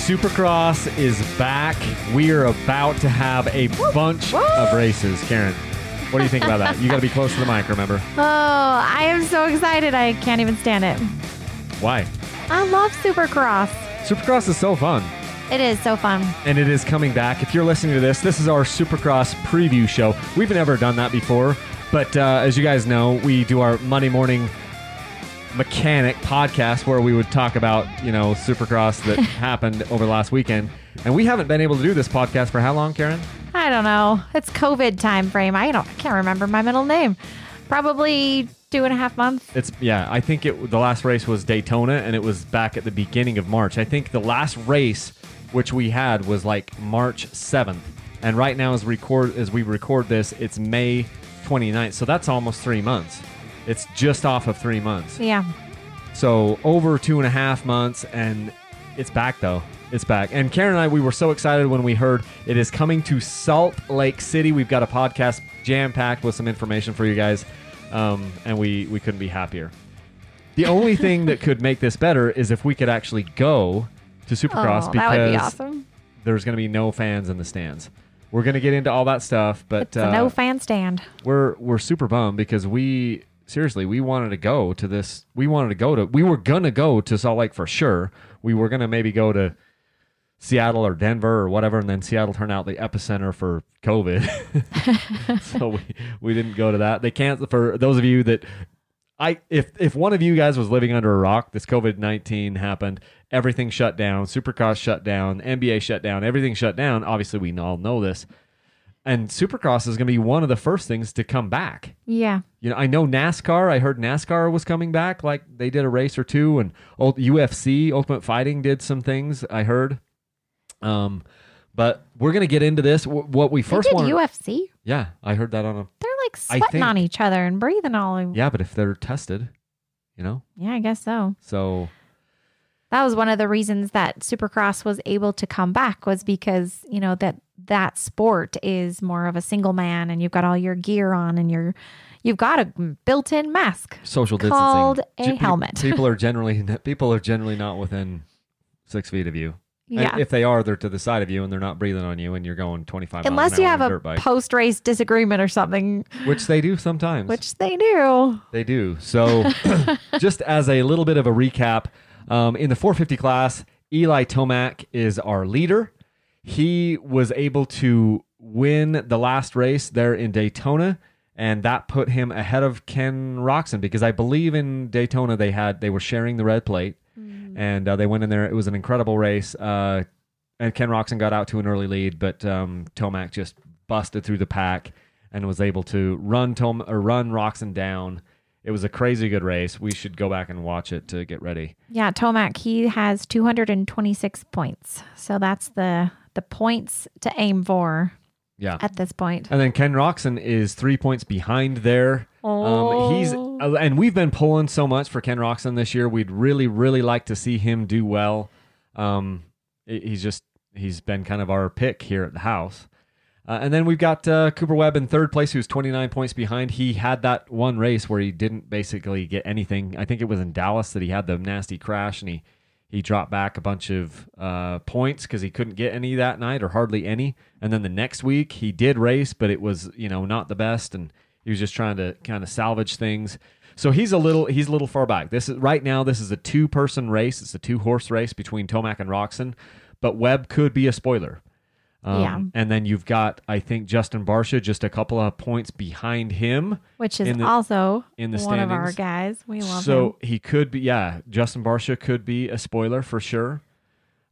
Supercross is back. We are about to have a bunch of races. Karen, what do you think about that? You got to be close to the mic, remember? Oh, I am so excited. I can't even stand it. Why? I love Supercross. Supercross is so fun. It is so fun. And it is coming back. If you're listening to this is our Supercross preview show. We've never done that before, but as you guys know, we do our Monday morning mechanic podcast where we would talk about, Supercross that happened over the last weekend. And we haven't been able to do this podcast for how long, Karen? I don't know. It's COVID time frame. I can't remember my middle name. Probably 2.5 months. I think the last race was Daytona, and it was back at the beginning of March. I think the last race which we had was like March 7th. And right now as we record this, it's May 29th. So that's almost 3 months. It's just off of 3 months. Yeah. So over 2.5 months, and it's back, though. It's back. And Karen and I, we were so excited when we heard it is coming to Salt Lake City. We've got a podcast jam-packed with some information for you guys, and we couldn't be happier. The only thing that could make this better is if we could actually go to Supercross, because that would be awesome. There's going to be no fans in the stands. We're going to get into all that stuff, but it's a no fan stand. We're super bummed because we wanted to go to this. We were going to go to Salt Lake for sure. We were going to maybe go to Seattle or Denver or whatever, and then Seattle turned out the epicenter for COVID. So we didn't go to that. They canceled. For those of you that if one of you guys was living under a rock, this COVID-19 happened. Everything shut down. Supercross shut down. NBA shut down. Everything shut down. Obviously, we all know this. And Supercross is going to be one of the first things to come back. Yeah. I know NASCAR. I heard NASCAR was coming back. Like they did a race or two, and UFC, Ultimate Fighting, did some things. I heard. But we're going to get into this. What we first want. UFC. Yeah, I heard that on a. They're like sweating on each other and breathing all. Yeah, but if they're tested, Yeah, I guess so. So. That was one of the reasons that Supercross was able to come back, was because, that sport is more of a single man, and you've got all your gear on, and you've got a built-in mask. Social distancing. Called a helmet. People are generally not within 6 feet of you. Yeah. And if they are, they're to the side of you, and they're not breathing on you, and you're going 25 miles Unless an hour you have on a dirt bike. Post-race disagreement or something. Which they do sometimes. Which they do. They do. So just as a little bit of a recap, in the 450 class, Eli Tomac is our leader. He was able to win the last race there in Daytona, and that put him ahead of Ken Roczen, because I believe in Daytona they were sharing the red plate, and they went in there. It was an incredible race, and Ken Roczen got out to an early lead, but Tomac just busted through the pack and was able to run Roczen down. It was a crazy good race. We should go back and watch it to get ready. Yeah, Tomac, he has 226 points. So that's the points to aim for at this point. And then Ken Roczen is 3 points behind there. And we've been pulling so much for Ken Roczen this year. We'd really, really like to see him do well. He's been kind of our pick here at the house. And then we've got Cooper Webb in third place, who's 29 points behind. He had that one race where he didn't basically get anything. I think it was in Dallas that he had the nasty crash, and he dropped back a bunch of points because he couldn't get any that night, or hardly any. And then the next week he did race, but it was not the best, and he was just trying to kind of salvage things. So he's a little far back. This is a 2-person race. It's a 2-horse race between Tomac and Roczen, but Webb could be a spoiler. And then you've got, I think, Justin Barcia just a couple of points behind him. Which is also in the one standings. of our guys. We love him. So he could be, Justin Barcia could be a spoiler for sure.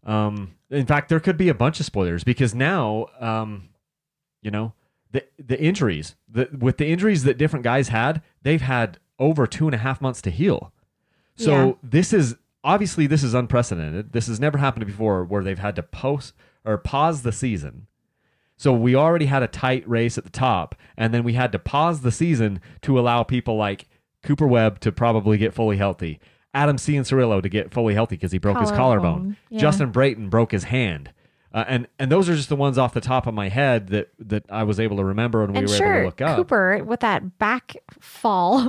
In fact, there could be a bunch of spoilers, because now, the injuries, with the injuries that different guys had, they've had over 2.5 months to heal. So this is unprecedented. This has never happened before, where they've had to pause the season. So we already had a tight race at the top, and then we had to pause the season to allow people like Cooper Webb to probably get fully healthy, Adam Cianciarulo to get fully healthy because he broke his collarbone. Yeah. Justin Brayton broke his hand. And those are just the ones off the top of my head that I was able to remember and we were able to look up. Cooper, with that back fall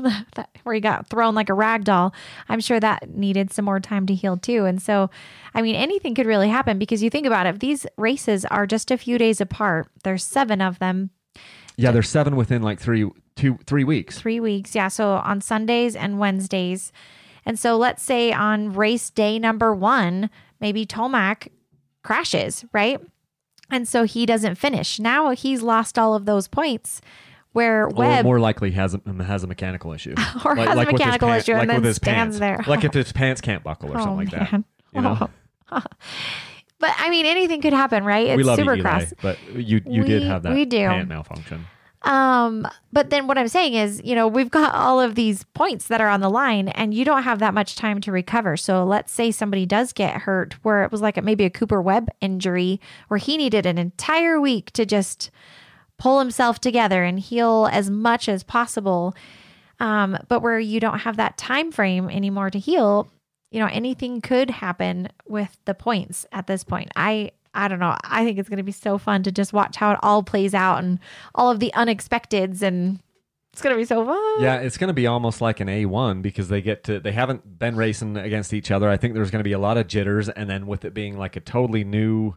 where he got thrown like a rag doll, I'm sure that needed some more time to heal too. And so, I mean, anything could really happen because you think about it, if these races are just a few days apart, there's 7 of them. Yeah, there's 7 within like 3 weeks. 3 weeks, yeah. So on Sundays and Wednesdays. And so let's say on race day number 1, maybe Tomac crashes, right? And so he doesn't finish. Now he's lost all of those points where Webb... Or more likely has a mechanical issue. or has a mechanical issue and then stands there. Like if his pants can't buckle or something like that. You know? But I mean, anything could happen, right? It's we love Supercross. You, Eli, but you did have that pant malfunction. But then what I'm saying is, we've got all of these points that are on the line and you don't have that much time to recover. So let's say somebody does get hurt where it was like maybe a Cooper Webb injury where he needed an entire week to just pull himself together and heal as much as possible. But where you don't have that time frame anymore to heal, anything could happen with the points at this point. I don't know. I think it's going to be so fun to just watch how it all plays out and all of the unexpecteds, and it's going to be so fun. Yeah, it's going to be almost like an A1 because they haven't been racing against each other. I think there's going to be a lot of jitters, and then with it being like a totally new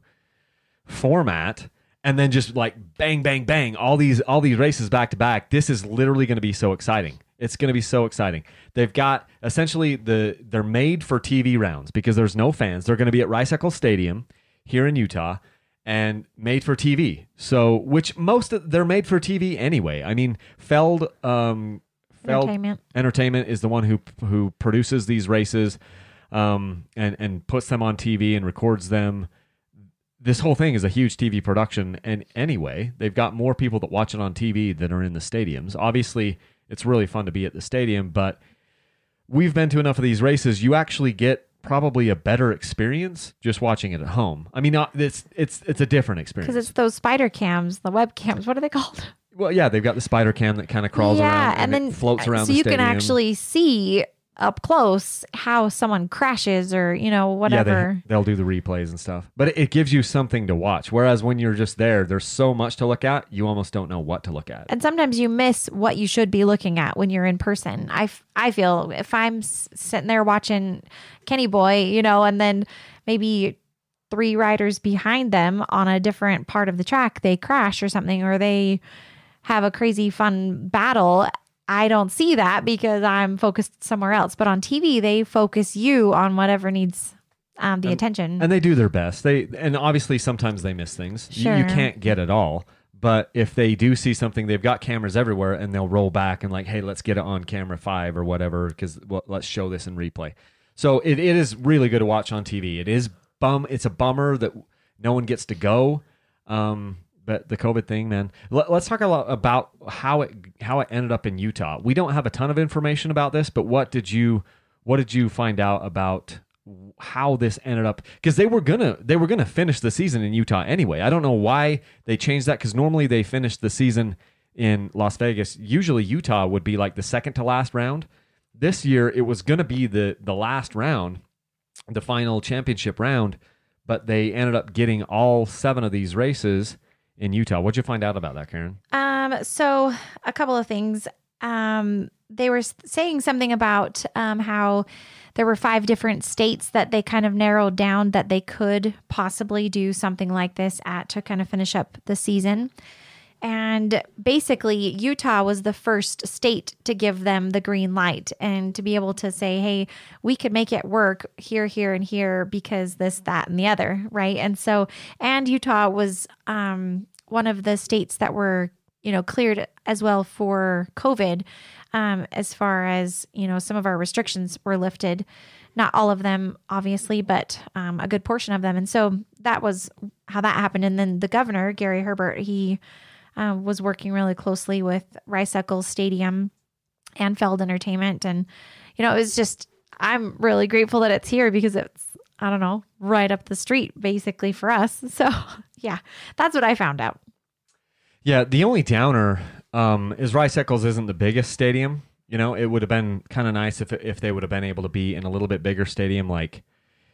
format, and then just like bang, bang, bang, all these races back to back. This is literally going to be so exciting. It's going to be so exciting. They've got essentially they're made for TV rounds because there's no fans. They're going to be at Rice Eccles Stadium here in Utah and made for TV. So, which they're made for TV anyway. I mean, Feld Entertainment is the one who produces these races and puts them on TV and records them. This whole thing is a huge TV production. And anyway, they've got more people that watch it on TV than are in the stadiums. Obviously, it's really fun to be at the stadium, but we've been to enough of these races. You actually get probably a better experience just watching it at home. I mean, it's a different experience. Because it's those spider cams, the web cams. What are they called? Well, yeah, they've got the spider cam that kind of crawls around and then floats around the stadium. So you can actually see up close how someone crashes or, whatever. Yeah, they'll do the replays and stuff. But it gives you something to watch. Whereas when you're just there's so much to look at, you almost don't know what to look at. And sometimes you miss what you should be looking at when you're in person. I feel if I'm sitting there watching Kenny Boy, and then maybe 3 riders behind them on a different part of the track, they crash or something, or they have a crazy fun battle. I don't see that because I'm focused somewhere else. But on TV, they focus you on whatever needs the attention. And they do their best. And obviously sometimes they miss things. Sure. You can't get it all. But if they do see something, they've got cameras everywhere and they'll roll back and like, hey, let's get it on camera 5 or whatever because let's show this in replay. So it is really good to watch on TV. It's a bummer that no one gets to go. But the COVID thing, man. Let's talk a lot about how it ended up in Utah. We don't have a ton of information about this, but what did you find out about how this ended up? Because they were gonna finish the season in Utah anyway. I don't know why they changed that. Because normally they finished the season in Las Vegas. Usually Utah would be like the second to last round. This year it was gonna be the last round, the final championship round, but they ended up getting all 7 of these races in Utah. What'd you find out about that, Karen? So a couple of things. They were saying something about how there were 5 different states that they kind of narrowed down that they could possibly do something like this at to kind of finish up the season. And basically, Utah was the first state to give them the green light and to be able to say, hey, we could make it work here, here, and here because this, that, and the other, right? And Utah was one of the states that were, cleared as well for COVID, as far as, some of our restrictions were lifted. Not all of them, obviously, but a good portion of them. And so that was how that happened. And then the governor, Gary Herbert, he was working really closely with Rice Eccles Stadium and Feld Entertainment. And, it was just, I'm really grateful that it's here because it's, I don't know, right up the street basically for us. So yeah, that's what I found out. Yeah. The only downer is Rice Eccles isn't the biggest stadium. It would have been kind of nice if they would have been able to be in a little bit bigger stadium. Like,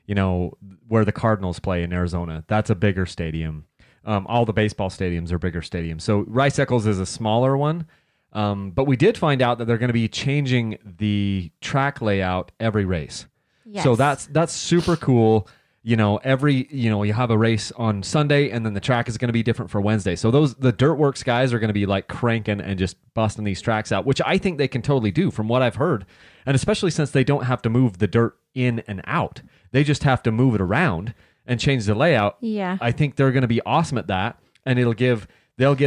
where the Cardinals play in Arizona. That's a bigger stadium. All the baseball stadiums are bigger stadiums. So Rice Eccles is a smaller one. But we did find out that they're going to be changing the track layout every race. Yes. So that's super cool. You have a race on Sunday, and then the track is going to be different for Wednesday. So the Dirtworks guys are going to be like cranking and just busting these tracks out, which I think they can totally do from what I've heard. And especially since they don't have to move the dirt in and out. They just have to move it around and change the layout. Yeah. I think they're going to be awesome at that. And they'll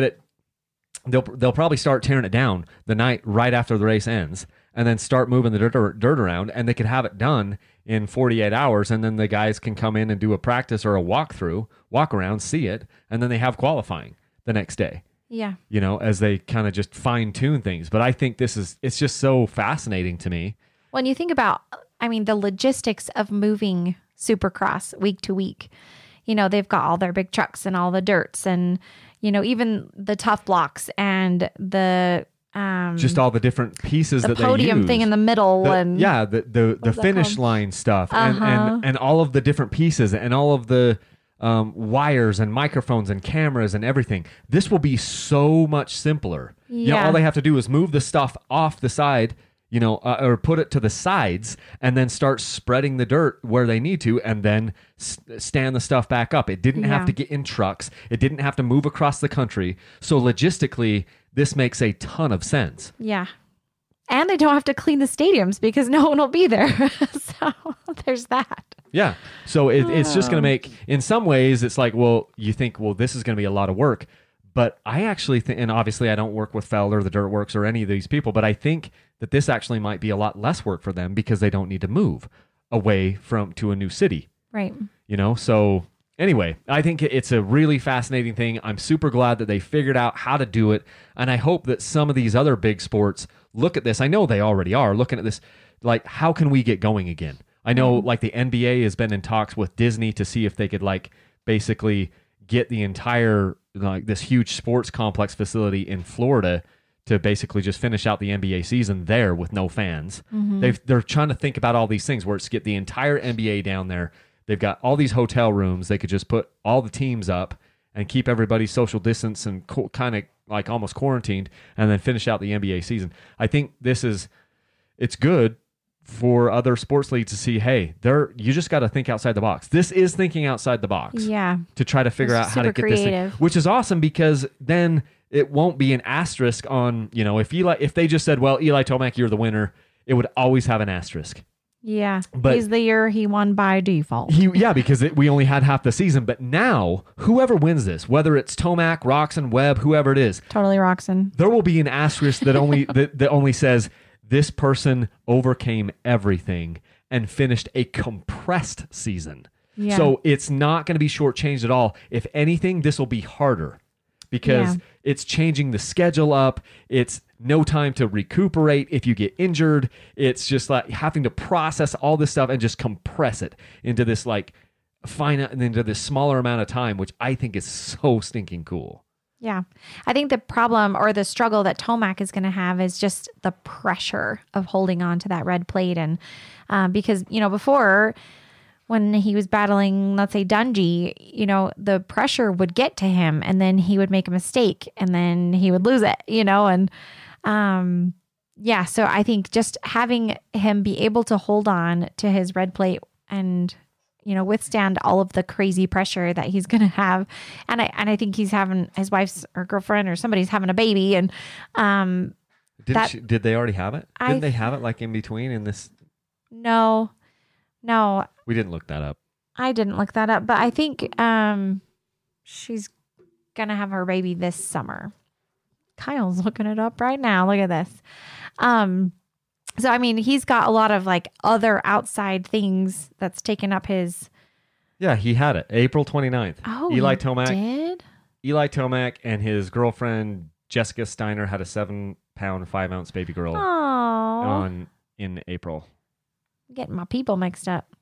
probably start tearing it down the night right after the race ends, and then start moving the dirt around, and they could have it done in 48 hours, and then the guys can come in and do a practice or a walk around, see it, and then they have qualifying the next day. Yeah. As they kind of just fine tune things. But I think it's just so fascinating to me. When you think about, the logistics of moving Supercross week to week, they've got all their big trucks and all the dirts and, even the tough blocks and the just all the different pieces the that they use. podium thing in the middle the finish line stuff and all of the different pieces and all of the wires and microphones and cameras and everything. This will be so much simpler. All they have to do is move the stuff off the side, or put it to the sides, and then start spreading the dirt where they need to, and then stand the stuff back up. It didn't have to get in trucks. It didn't have to move across the country. So logistically, this makes a ton of sense. Yeah. And they don't have to clean the stadiums because no one will be there. So there's that. Yeah. So it's just going to make, in some ways, it's like, you think, this is going to be a lot of work. But I actually think, and obviously I don't work with Felder, the Dirtworks, or any of these people, but I think that this actually might be a lot less work for them because they don't need to move away to a new city. Right. So anyway, I think it's a really fascinating thing. I'm super glad that they figured out how to do it. And I hope that some of these other big sports look at this. I know they already are looking at this, like, how can we get going again? I know like the NBA has been in talks with Disney to see if they could basically get the entire this huge sports complex facility in Florida to basically just finish out the NBA season there with no fans. Mm-hmm. They're trying to think about all these things where it's get the entire NBA down there. They've got all these hotel rooms. They could just put all the teams up and keep everybody social distance and kind of like almost quarantined, and then finish out the NBA season. I think it's good for other sports leagues to see, hey, you just got to think outside the box. This is thinking outside the box. Yeah. To try to figure out how to get creative. this thing, which is awesome because then it won't be an asterisk on, if they just said, well, Eli Tomac, you're the winner, it would always have an asterisk. Yeah. But he's the year he won by default. Because we only had half the season. But now, whoever wins this, whether it's Tomac, Roxon, Webb, whoever it is. Totally Roxon. There will be an asterisk that only that only says, this person overcame everything and finished a compressed season. Yeah. So it's not going to be shortchanged at all. If anything, this will be harder because it's changing the schedule up. It's no time to recuperate if you get injured. It's just like having to process all this stuff and just compress it into this into this smaller amount of time, which I think is so stinking cool. Yeah. I think the problem or the struggle that Tomac is going to have is just the pressure of holding on to that red plate. And because, before when he was battling, let's say Dungey, the pressure would get to him and then he would make a mistake and then he would lose it, and so I think just having him be able to hold on to his red plate and withstand all of the crazy pressure that he's going to have. And I think he's having his wife's or girlfriend or somebody's having a baby. And did they already have it? Didn't they have it in between in this? No. We didn't look that up. I didn't look that up, but I think she's going to have her baby this summer. Kyle's looking it up right now. Look at this. So, he's got a lot of other outside things that's taken up his. Yeah, he had it. April 29th. Oh, Eli Tomac did? Eli Tomac and his girlfriend, Jessica Steiner, had a 7-pound, 5-ounce baby girl in April. I'm getting my people mixed up.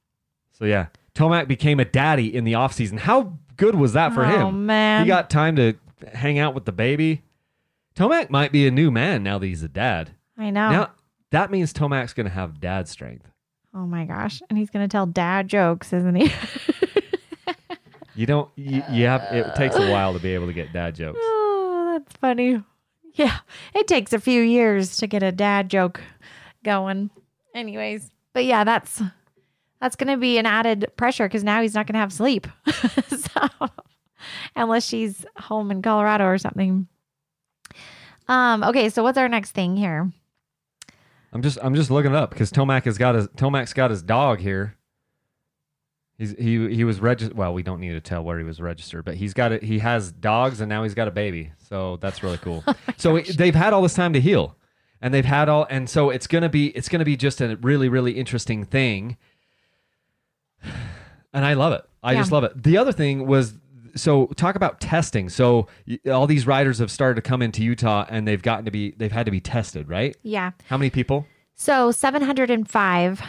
So, yeah. Tomac became a daddy in the offseason. How good was that for him? Oh, man. He got time to hang out with the baby. Tomac might be a new man now that he's a dad. I know. Now, that means Tomac's going to have dad strength. Oh my gosh. And he's going to tell dad jokes, isn't he? It takes a while to be able to get dad jokes. Oh, that's funny. Yeah. It takes a few years to get a dad joke going. Anyways, but yeah, that's going to be an added pressure because now he's not going to have sleep. So, unless she's home in Colorado or something. Okay. So what's our next thing here? I'm just looking it up because Tomac's got his dog here. He was registered. Well, we don't need to tell where he was registered, but he has dogs and now he's got a baby. So that's really cool. So they've had all this time to heal, and so it's gonna be just a really, really interesting thing. And I love it. I just love it. The other thing was, so talk about testing. So all these riders have started to come into Utah and they've had to be tested, right? Yeah. How many people? So 705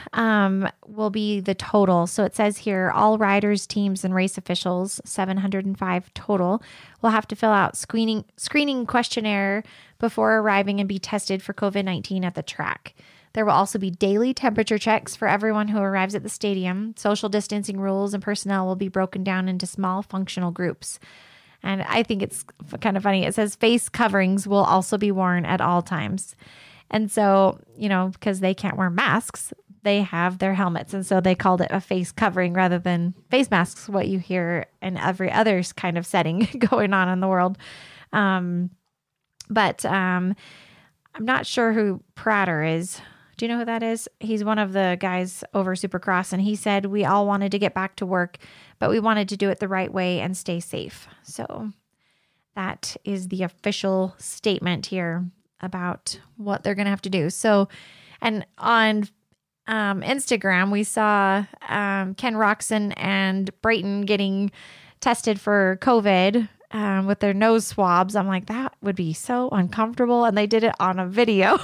will be the total. So it says here, all riders, teams, and race officials, 705 total, will have to fill out screening questionnaire before arriving and be tested for COVID-19 at the track. There will also be daily temperature checks for everyone who arrives at the stadium. Social distancing rules and personnel will be broken down into small functional groups. And I think it's kind of funny. It says face coverings will also be worn at all times. And so, because they can't wear masks, they have their helmets. And so they called it a face covering rather than face masks, what you hear in every other kind of setting going on in the world. But I'm not sure who Prater is. Do you know who that is? He's one of the guys over Supercross, and he said we all wanted to get back to work, but we wanted to do it the right way and stay safe. So that is the official statement here about what they're going to have to do. So, and on Instagram, we saw Ken Roxon and Brayton getting tested for COVID with their nose swabs. I'm like, that would be so uncomfortable. And they did it on a video.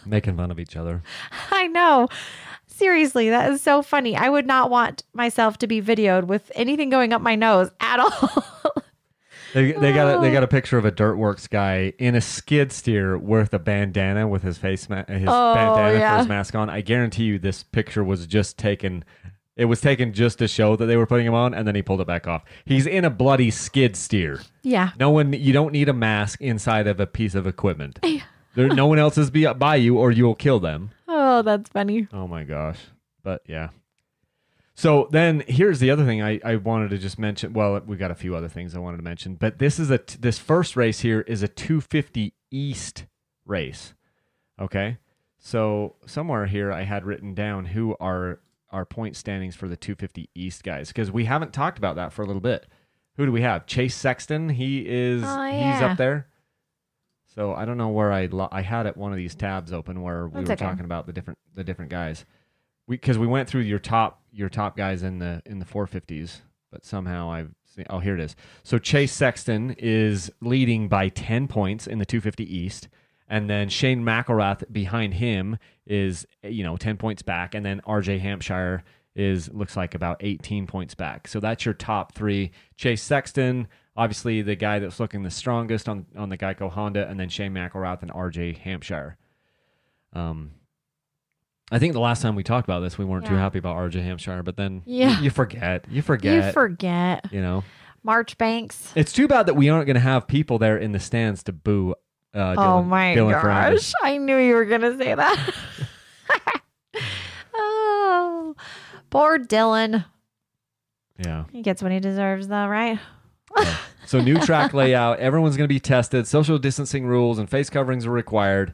Making fun of each other. I know. Seriously, that is so funny. I would not want myself to be videoed with anything going up my nose at all. They got a picture of a Dirtworks guy in a skid steer with a bandana with his bandana for his mask on. I guarantee you this picture was just taken. It was taken just to show that they were putting him on, and then he pulled it back off. He's in a bloody skid steer. Yeah. You don't need a mask inside of a piece of equipment. No one else is by you, or you'll kill them. Oh, that's funny. Oh my gosh. But yeah. So then here's the other thing I wanted to just mention. Well, we got a few other things I wanted to mention, but this first race here is a 250 East race. Okay. So somewhere here I had written down who are our point standings for the 250 East guys, because we haven't talked about that for a little bit. Who do we have? Chase Sexton. He's up there. So I don't know where I had it one of these tabs open where we were talking about the different guys. Because we went through your top guys in the 450s, but somehow I've seen, here it is. So Chase Sexton is leading by 10 points in the 250 East, and then Shane McElrath behind him is 10 points back, and then RJ Hampshire looks like about 18 points back. So that's your top three. Chase Sexton, obviously the guy that's looking the strongest on the Geico Honda, and then Shane McElrath and RJ Hampshire. I think the last time we talked about this, we weren't too happy about RJ Hampshire, but then you forget. You forget. Marchbanks. It's too bad that we aren't going to have people there in the stands to boo Oh my gosh. I knew you were going to say that. Oh, poor Dylan. Yeah. He gets what he deserves though, right? Yeah. So new track layout. Everyone's going to be tested. Social distancing rules and face coverings are required.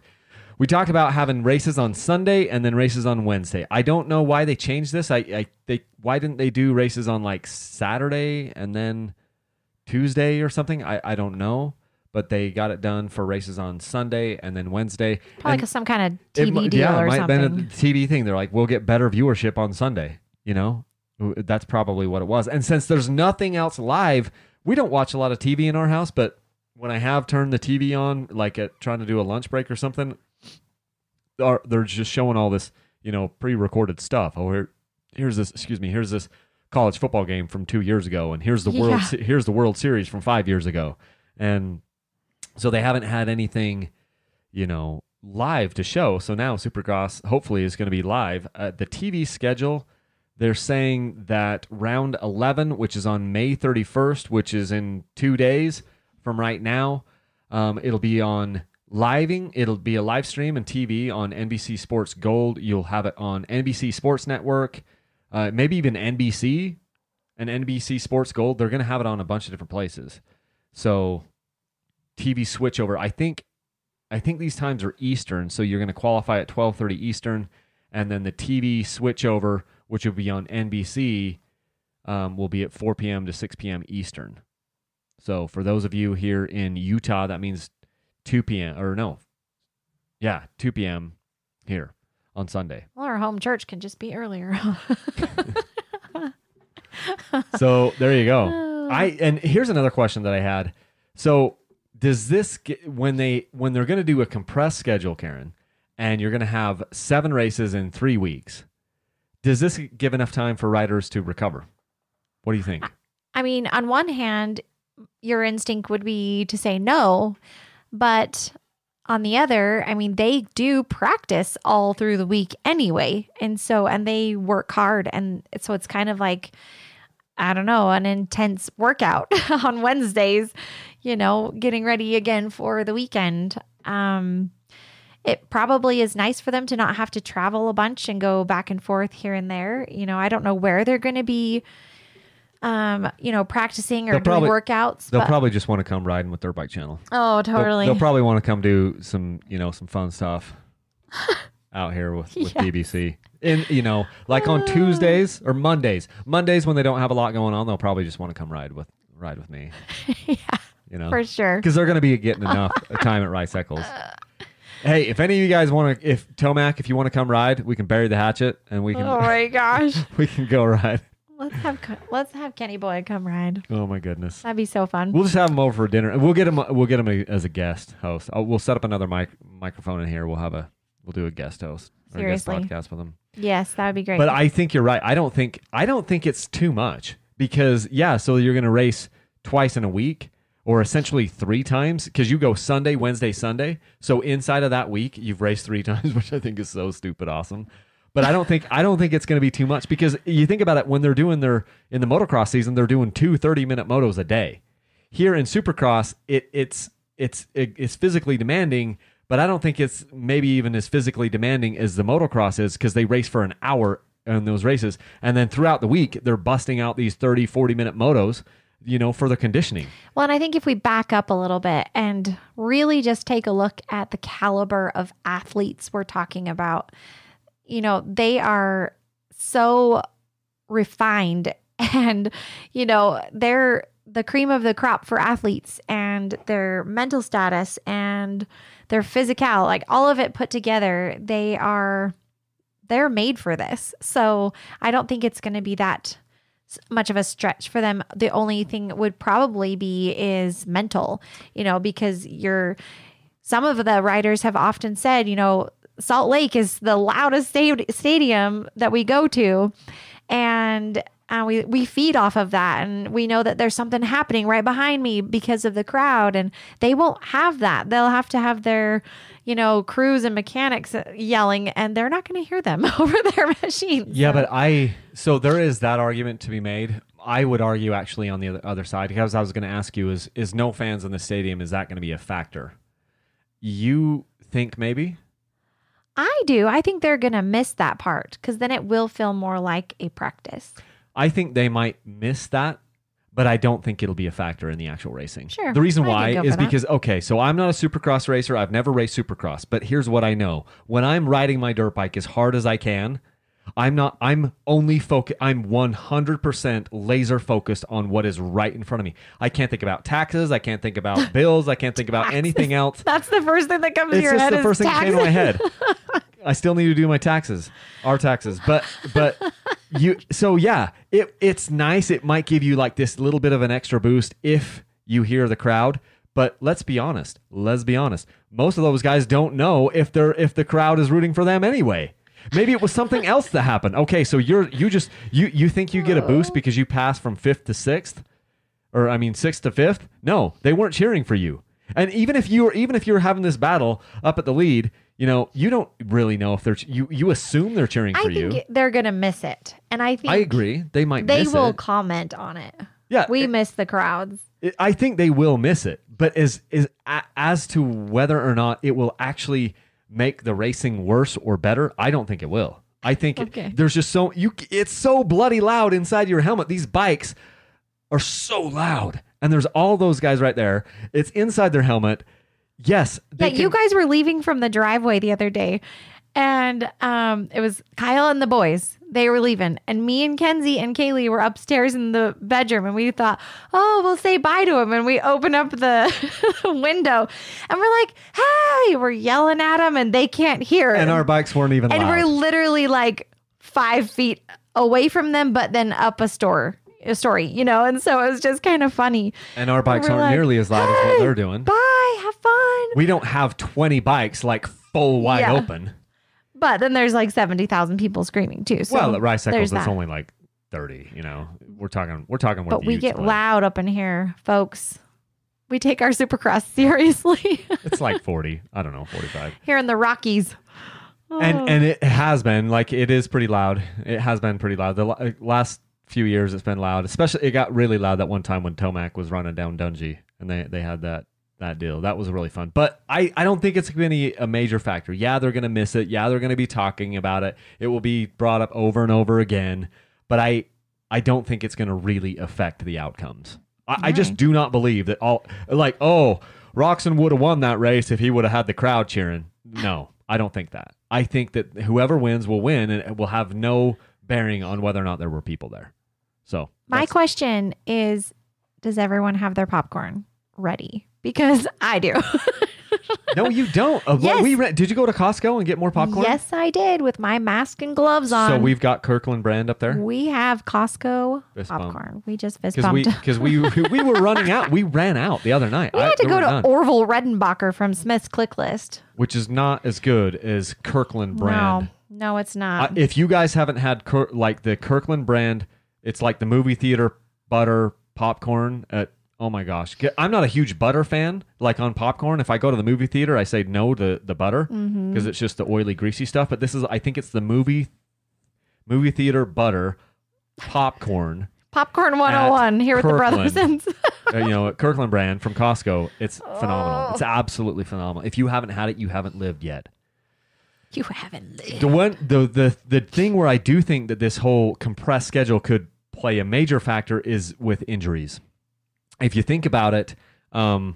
We talked about having races on Sunday and then races on Wednesday. I don't know why they changed this. Why didn't they do races on like Saturday and then Tuesday or something? I don't know. But they got it done for races on Sunday and then Wednesday. Probably some kind of TV deal or something. Yeah, it might have been a TV thing. They're like, we'll get better viewership on Sunday. That's probably what it was. And since there's nothing else live, we don't watch a lot of TV in our house. But when I have turned the TV on, like trying to do a lunch break or something, they're just showing all this, pre-recorded stuff. Oh, here's this college football game from 2 years ago, and here's the World Series from 5 years ago, and so they haven't had anything, live to show. So now Supercross hopefully is going to be live. The TV schedule, they're saying that round 11, which is on May 31st, which is in 2 days from right now, it'll be on living. It'll be a live stream and TV on NBC Sports Gold. You'll have it on NBC Sports Network, maybe even NBC and NBC Sports Gold. They're going to have it on a bunch of different places. So TV switchover. I think these times are Eastern, so you're going to qualify at 12:30 Eastern, and then the TV switchover, which will be on NBC, will be at 4 p.m. to 6 p.m. Eastern. So for those of you here in Utah, that means 2 p.m. or no. Yeah, 2 p.m. here on Sunday. Well, our home church can just be earlier. So there you go. And here's another question that I had. So does this when they're going to do a compressed schedule, Karen, and you're going to have 7 races in 3 weeks, does this give enough time for riders to recover? What do you think? I mean, on one hand, your instinct would be to say no, but on the other, I mean, they do practice all through the week anyway. And they work hard. And so it's kind of like, I don't know, an intense workout on Wednesdays, getting ready again for the weekend. It probably is nice for them to not have to travel a bunch and go back and forth here and there. I don't know where they're going to be, practicing or doing workouts. They'll probably just want to come riding with their bike channel. Oh, totally. They'll probably want to come do some, some fun stuff out here with BBC. And, like on Tuesdays or Mondays when they don't have a lot going on, they'll probably just want to come ride with me. Yeah, for sure. Because they're going to be getting enough time at Rice Eccles. Hey, if any of you guys want to, if you want to come ride, we can bury the hatchet and we can. Oh my gosh. We can go ride. Let's have Kenny Boy come ride. Oh my goodness, that'd be so fun. We'll just have him over for dinner, and we'll get him as a guest host. We'll set up another microphone in here. We'll do a guest host. Seriously, or a guest podcast with him. Yes, that would be great. But I think you're right. I don't think it's too much because so you're going to race twice in a week. Or essentially 3 times, because you go Sunday, Wednesday, Sunday. So inside of that week, you've raced 3 times, which I think is so stupid awesome. But I don't think it's going to be too much because you think about it when they're doing in the motocross season, they're doing 2 30-minute motos a day. Here in Supercross, it's physically demanding, but I don't think it's maybe even as physically demanding as the motocross is because they race for an hour in those races, and then throughout the week they're busting out these 30, 40-minute motos. For the conditioning. Well, and I think if we back up a little bit and really just take a look at the caliber of athletes we're talking about, they are so refined and, they're the cream of the crop for athletes and their mental status and their physical, like all of it put together, they're made for this. So I don't think it's going to be that much of a stretch for them. The only thing it would probably be is mental, because some of the riders have often said, Salt Lake is the loudest stadium that we go to. And we feed off of that. And we know that there's something happening right behind me because of the crowd. And they won't have that. They'll have to have their, crews and mechanics yelling, and they're not going to hear them over their machines. Yeah, but so there is that argument to be made. I would argue actually on the other side, because I was going to ask you, is no fans in the stadium, is that going to be a factor? You think maybe? I do. I think they're going to miss that part because then it will feel more like a practice. I think they might miss that, but I don't think it'll be a factor in the actual racing. Sure. The reason why is because, so I'm not a Supercross racer. I've never raced Supercross, but here's what I know. When I'm riding my dirt bike as hard as I can, I'm 100% laser focused on what is right in front of me. I can't think about taxes. I can't think about bills. I can't think about anything else. That's the first thing that comes to your head. It's just the first thing that came to my head. I still need to do my taxes, our taxes. But it's nice. It might give you like this little bit of an extra boost if you hear the crowd. But let's be honest. Most of those guys don't know if the crowd is rooting for them anyway. Maybe it was something else that happened. Okay, so you think you get a boost because you passed from 5th to 6th, or 6th to 5th? No, they weren't cheering for you. And even if you're having this battle up at the lead, you don't really know if you assume they're cheering for you. I think they're going to miss it. And I think I agree. They might they miss will it. comment on it. Yeah. We miss the crowds. I think they will miss it. But as to whether or not it will actually make the racing worse or better, I don't think it will. I think there's just it's so bloody loud inside your helmet. These bikes are so loud. And there's all those guys right there. It's inside their helmet. Yes. You guys were leaving from the driveway the other day, and it was Kyle and the boys. They were leaving, and me and Kenzie and Kaylee were upstairs in the bedroom, and we thought, oh, we'll say bye to him. And we open up the window, and we're like, hey, we're yelling at them, and they can't hear. And our bikes weren't even loud. And we're literally like 5 feet away from them, but then up a story, and so it was just kind of funny. And our bikes aren't nearly as loud as what they're doing. Bye, have fun. We don't have 20 bikes like full wide open. But then there's like 70,000 people screaming too. So at Ricycles, it's only like 30. We're talking. But we get loud up in here, folks. We take our Supercross seriously. It's like 40. I don't know, 45. Here in the Rockies. And it has been it is pretty loud. It has been pretty loud. The last few years it's been loud. Especially it got really loud that one time when Tomac was running down Dungey, and they had that deal. That was really fun. But I don't think it's going to be a major factor. Yeah, they're going to miss it. Yeah, they're going to be talking about it. It will be brought up over and over again. But I don't think it's going to really affect the outcomes. I just do not believe that Roxon would have won that race if he would have had the crowd cheering. No, I don't think that. I think that whoever wins will win, and it will have no bearing on whether or not there were people there. So my question is, does everyone have their popcorn ready? Because I do. No, you don't. Yes. Did you go to Costco and get more popcorn? Yes, I did, with my mask and gloves on. So we've got Kirkland brand up there? We have Costco fist popcorn. bump. We just fist bumped. Because we were running out. We ran out the other night. We had to go to Orville Redenbacher from Smith's Click List. Which is not as good as Kirkland brand. No, it's not. If you guys haven't had the Kirkland brand, it's like the movie theater butter popcorn at oh my gosh. I'm not a huge butter fan, like on popcorn. If I go to the movie theater, I say no to the butter because it's just the oily, greasy stuff. But I think it's the movie theater butter popcorn. Popcorn 101 here with the brothers. At Kirkland brand from Costco. It's phenomenal. It's absolutely phenomenal. If you haven't had it, you haven't lived yet. You haven't lived. The thing where I do think that this whole compressed schedule could play a major factor is with injuries. If you think about it, as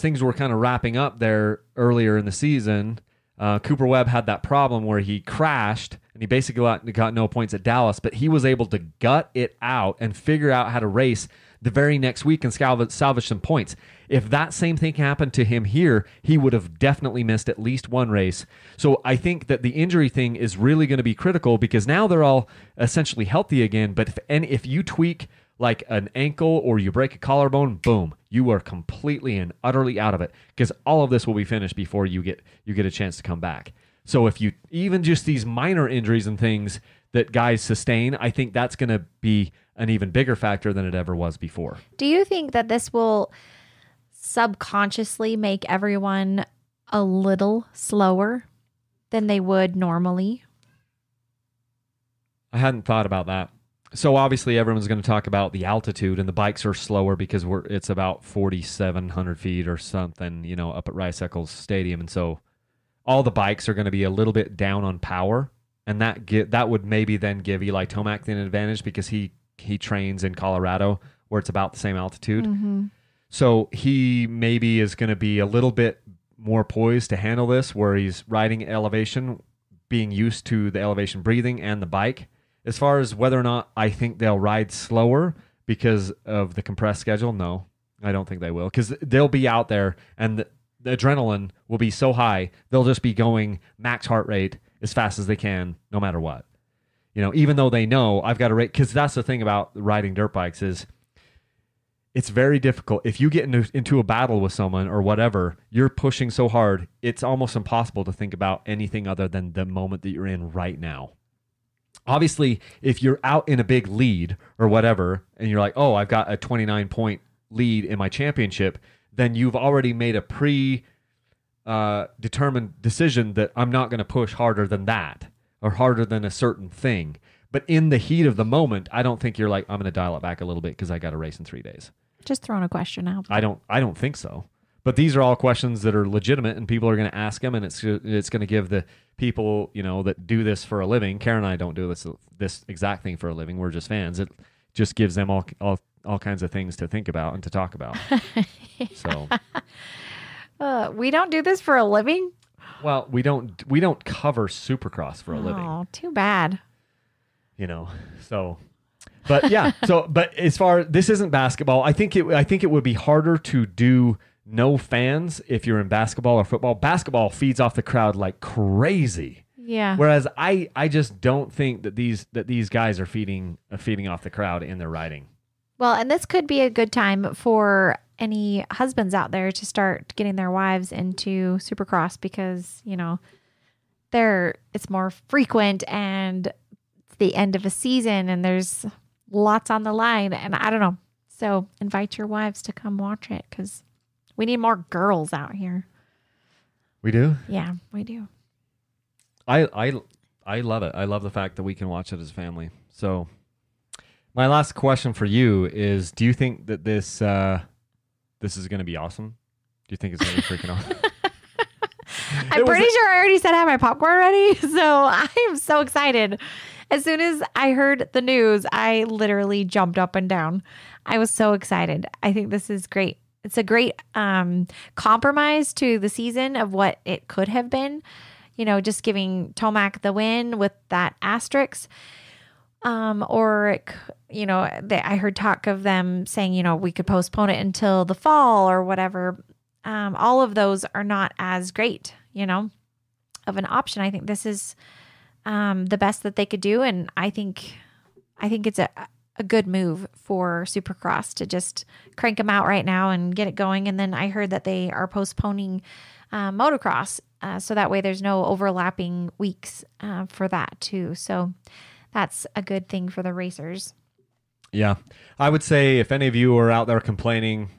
things were kind of wrapping up there earlier in the season, Cooper Webb had that problem where he crashed and he basically got no points at Dallas, but he was able to gut it out and figure out how to race the very next week and salvage some points. If that same thing happened to him here, he would have definitely missed at least one race. So I think that the injury thing is really going to be critical because now they're all essentially healthy again. But if you tweak like an ankle or you break a collarbone, boom, you are completely and utterly out of it because all of this will be finished before you get a chance to come back. So if you even just these minor injuries and things that guys sustain, I think that's going to be an even bigger factor than it ever was before. Do you think that this will subconsciously make everyone a little slower than they would normally? I hadn't thought about that. So obviously everyone's going to talk about the altitude, and the bikes are slower because it's about 4,700 feet or something, up at Ricycles Stadium, and so all the bikes are going to be a little bit down on power, and that would maybe then give Eli Tomac an advantage because he trains in Colorado where it's about the same altitude. Mm-hmm. So he maybe is going to be a little bit more poised to handle this, where he's riding elevation, being used to the elevation breathing and the bike. As far as whether or not I think they'll ride slower because of the compressed schedule, no, I don't think they will, because they'll be out there and the adrenaline will be so high, they'll just be going max heart rate as fast as they can, no matter what. Even though they know I've got to rate, because that's the thing about riding dirt bikes is it's very difficult. If you get into a battle with someone or whatever, you're pushing so hard, it's almost impossible to think about anything other than the moment that you're in right now. Obviously, if you're out in a big lead or whatever, and you're like, oh, I've got a 29-point lead in my championship, then you've already made a determined decision that I'm not going to push harder than that or harder than a certain thing. But in the heat of the moment, I don't think you're like, I'm going to dial it back a little bit because I got a race in 3 days. Just throwing a question out. I don't think so. But these are all questions that are legitimate, and people are going to ask them, and it's going to give the people, that do this for a living. Karen and I don't do this exact thing for a living. We're just fans. It just gives them all kinds of things to think about and to talk about. Yeah. So we don't do this for a living. Well, we don't cover Supercross for a living. Oh, too bad. So, but yeah. But as far this isn't basketball, I think it would be harder to do no fans if you're in basketball or football. Basketball feeds off the crowd like crazy. Yeah. Whereas I just don't think that these guys are feeding off the crowd in their riding. Well, and this could be a good time for any husbands out there to start getting their wives into Supercross because, it's more frequent and it's the end of a season and there's lots on the line. And I don't know. So invite your wives to come watch it because we need more girls out here. We do? Yeah, we do. I love it. I love the fact that we can watch it as a family. So my last question for you is, do you think that this is going to be awesome? Do you think it's going to be freaking awesome? I'm pretty sure I already said I have my popcorn ready. So I am so excited. As soon as I heard the news, I literally jumped up and down. I was so excited. I think this is great. It's a great compromise to the season of what it could have been. Just giving Tomac the win with that asterisk. I heard talk of them saying, we could postpone it until the fall or whatever. All of those are not as great, of an option. I think this is the best that they could do. And I think it's a good move for Supercross to just crank them out right now and get it going. And then I heard that they are postponing motocross. So that way there's no overlapping weeks for that too. So that's a good thing for the racers. Yeah. I would say if any of you are out there complaining,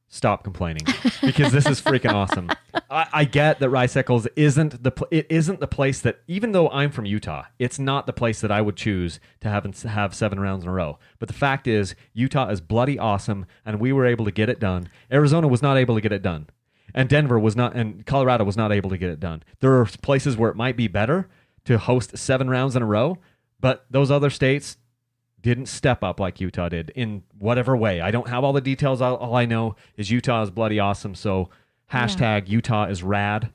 stop complaining because this is freaking awesome. I get that Ricycles isn't the place that, even though I'm from Utah, it's not the place that I would choose to have 7 rounds in a row. But the fact is, Utah is bloody awesome, and we were able to get it done. Arizona was not able to get it done, and Denver was not, and Colorado was not able to get it done. There are places where it might be better to host 7 rounds in a row, but those other states didn't step up like Utah did in whatever way. I don't have all the details. All I know is Utah is bloody awesome. So hashtag Utah is rad.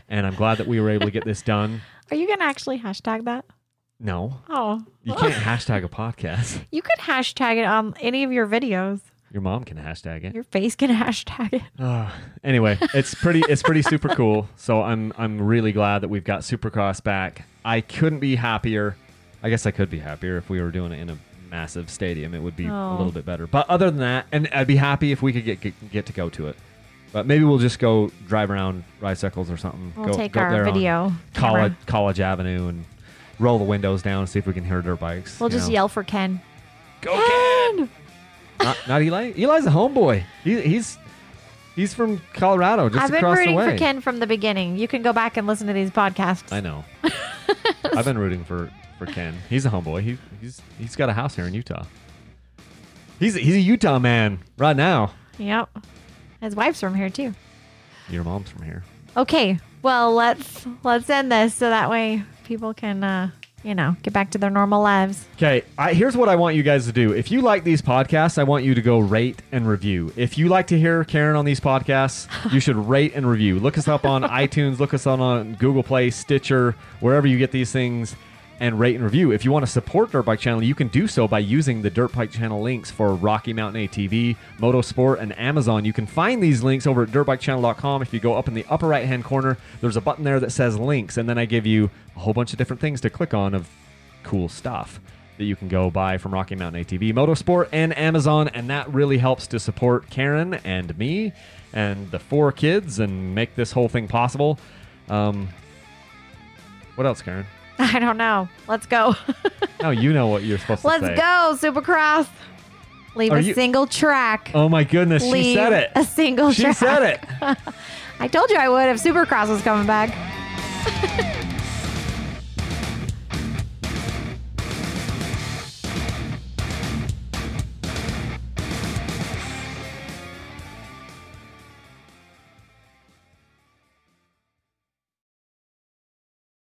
And I'm glad that we were able to get this done. Are you going to actually hashtag that? No. Oh. You can't hashtag a podcast. You could hashtag it on any of your videos. Your mom can hashtag it. Your face can hashtag it. Anyway, it's pretty super cool. So I'm really glad that we've got Supercross back. I couldn't be happier. I guess I could be happier if we were doing it in a massive stadium. It would be a little bit better. But other than that, and I'd be happy if we could get to go to it. But maybe we'll just go drive around Ricycles or something. We'll take go our video College Avenue and roll the windows down and see if we can hear dirt bikes. We'll just yell for Ken. Go Ken! Not Eli. Eli's a homeboy. He's from Colorado, just across the way. I've been rooting for Ken from the beginning. You can go back and listen to these podcasts. I know. I've been rooting for Ken. He's a homeboy. He's got a house here in Utah. He's a Utah man right now. Yep. His wife's from here too. Your mom's from here. Okay. Well, let's end this so that way people can get back to their normal lives. Okay, here's what I want you guys to do. If you like these podcasts, I want you to go rate and review. If you like to hear Karen on these podcasts, you should rate and review. Look us up on iTunes, look us on Google Play, Stitcher, wherever you get these things, and rate and review. If you want to support Dirt Bike Channel, you can do so by using the Dirt Bike Channel links for Rocky Mountain ATV, Motosport, and Amazon. You can find these links over at dirtbikechannel.com. If you go up in the upper right-hand corner, there's a button there that says links, and then I give you a whole bunch of different things to click on of cool stuff that you can go buy from Rocky Mountain ATV, Motosport, and Amazon, and that really helps to support Karen and me and the 4 kids and make this whole thing possible. What else, Karen? I don't know. Let's go. No, you know what you're supposed to say. Let's go, Supercross. Leave a single track. Oh, my goodness. She said it. A single track. She said it. I told you I would if Supercross was coming back.